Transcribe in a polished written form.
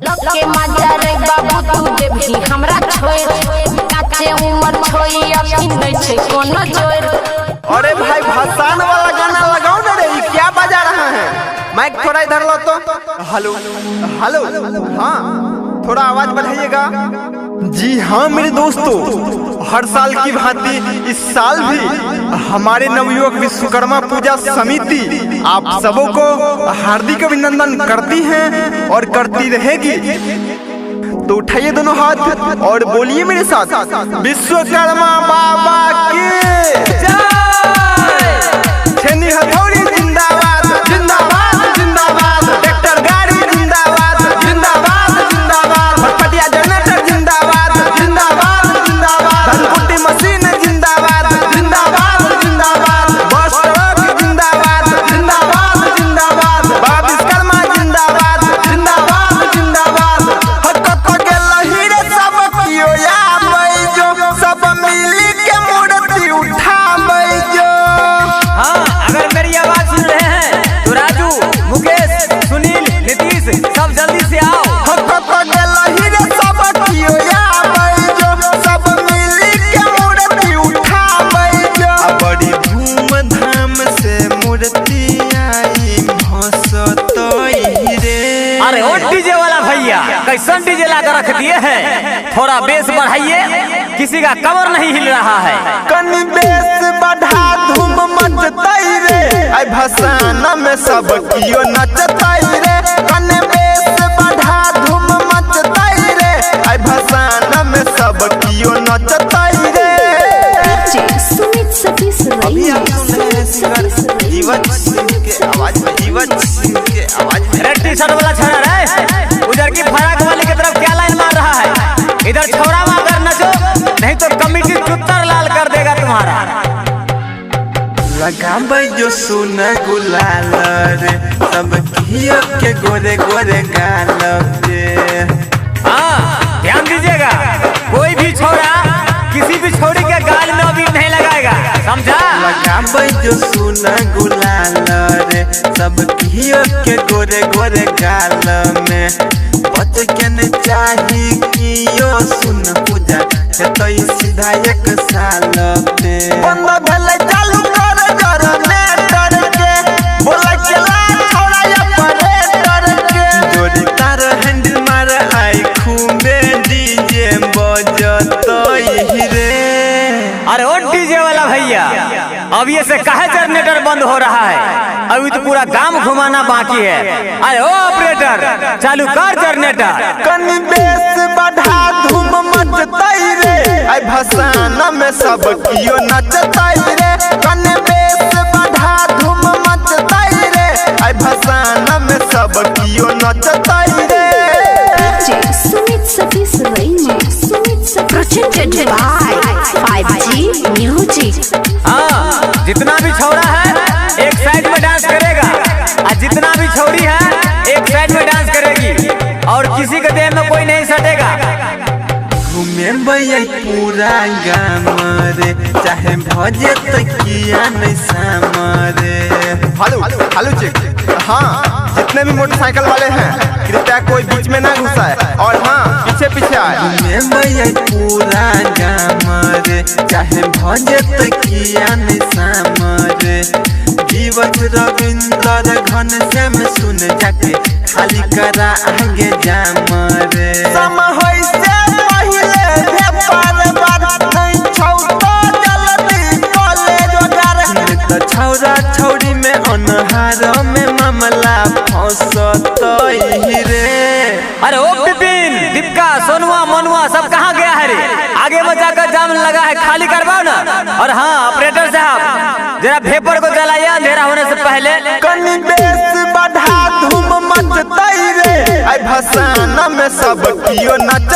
लके मजा रे बाबू तू देबही हमरा छोड़ काचे उमर छोई अभी नहीं छे कोनो जोर। अरे भाई भसान वाला गाना लगाओ ना रे, ये क्या बजा रहा है? माइक थोड़ा इधर लो तो। हेलो हेलो, हाँ थोड़ा आवाज बढ़ाइएगा। जी हाँ मेरे दोस्तों, हर साल की भांति इस साल भी हमारे नवयुवक विश्वकर्मा पूजा समिति आप सबों को हार्दिक अभिनंदन करती है और करती रहेगी। तो उठाइए दोनों हाथ और बोलिए मेरे साथ, विश्वकर्मा बाबा की जय। छेनी हथौड़ी जिंदाबाद जिंदाबाद जिंदाबाद, ट्रैक्टर गाड़ी जिंदाबाद जिंदाबाद जिंदाबाद, फटफटिया जनरेटर जिंदाबाद जिंदाबाद जिंदाबाद, धनकुट्टी मशीन जिंदाबाद जिंदाबाद जिंदाबाद, बस ट्रक जिंदाबाद जिंदाबाद जिंदाबाद, बाबा विश्वकर्मा जिंदाबाद जिंदाबाद जिंदाबाद। हक के लहीरे सब कियो या बैजो, सब मिली के मूर्ति उठा बैजो। हाँ, अगर मेरी आवाज सुन रहे हैं तो राजू, मुकेश, सुनील, नीतीश सब जल्दी से आओ। बड़ी धूमधाम से मूर्ति आई रे। अरे ओ डीजे वाला भैया, कैसन डीजे लाकर रख दिए हैं? थोड़ा बेस बढ़ाइए, किसी का कमर नहीं हिल रहा है। कनी बेस बढ़ा धूम मचताई रे, आई भसाना में सब कियो नचताई रे। कनी बेस बढ़ा धूम मचताई रे, आई भसाना में सब कियो नचताई रे। अभी आप सुन रहे हैं सिंगर जीवन सिंह के आवाज में, जीवन सिंह के आवाज में। रेड टी शर्ट वाला छोरा रे, उधर की फराक वाली की तरफ क्या लाइन मार रहा है? इधर छोरा मार नचो, नहीं तो कमिटी चुत्तर लाल कर देगा तुम्हारा। लगाबै जो सुना गुलाल रे, सब कियो के गोरे गोरे गाल रे। हाँ, ध्यान दीजिएगा, कोई भी छोरा किसी भी छोरी के गाल में अभी नहीं लगाएगा, समझा? लगाबै जो सुना गुलाल रे, सब कियो के गोरे गोरे गाल में। बच के न चाही कियो सुन पूजा तो सीधा एक साल पे बंद भले चालू कर जनरेटर के, बोला चला छोड़ा या परेटर के। जोड़ी तार हैंडल मार आई खूबे डीजे बजतो ही रे। अरे ओ डीजे वाला भैया, अब ये से काहे जनरेटर बंद हो रहा है? अभी तो पूरा गांव घुमाना बाकी है। अरे ओ ऑपरेटर, चालू कर जनरेटर। कनी बेस बढ़ा धूम मचताई रे, आई भसाना में सब कियो नचताई रे। कनी बेस बढ़ा धूम मचताई रे, आई भसाना में सब कियो नचताई रे। Presented by 5G Music। हाँ, जितना भी छोरा है एक साइड में डांस करेगा, और जितना भी छोरी है एक साइड में डांस करेगी, और किसी के देह में कोई नहीं सटेगा। घूमे भैया पूरा गाँव रे, चाहे भजे तकिया नहीं सामरे। हेलो हेलो चेक, हाँ जितने भी मोटरसाइकिल वाले हैं कृपया कोई बीच में ना घुसाए, और हाँ पीछे पीछे आए। घूमे भैया पूरा गाँव रे, चाहे भजे तकिया नहीं सामरे। जीवत रविंदर घनश्याम सुन जाके खाली करा आगे जाम रे। सम होई से पहिले भेपर बात नहीं छौतो जल्दी कॉलेज वगैरह, तो छौरा छौरी में अनहार में मामला फंसतो ही रे। अरे ओ बिपिन, दीपिका, सोनुआ, मनुआ सब कहाँ गया है रे? आगे में जाकर जाम लगा है, खाली करवाओ ना। और हाँ ऑपरेटर साहब, जरा भेपर को जलाइए अंधेरा होने से पहले। कनी बेस बढ़ा धूम मचताई रे, आई भसाना में सब कियो नच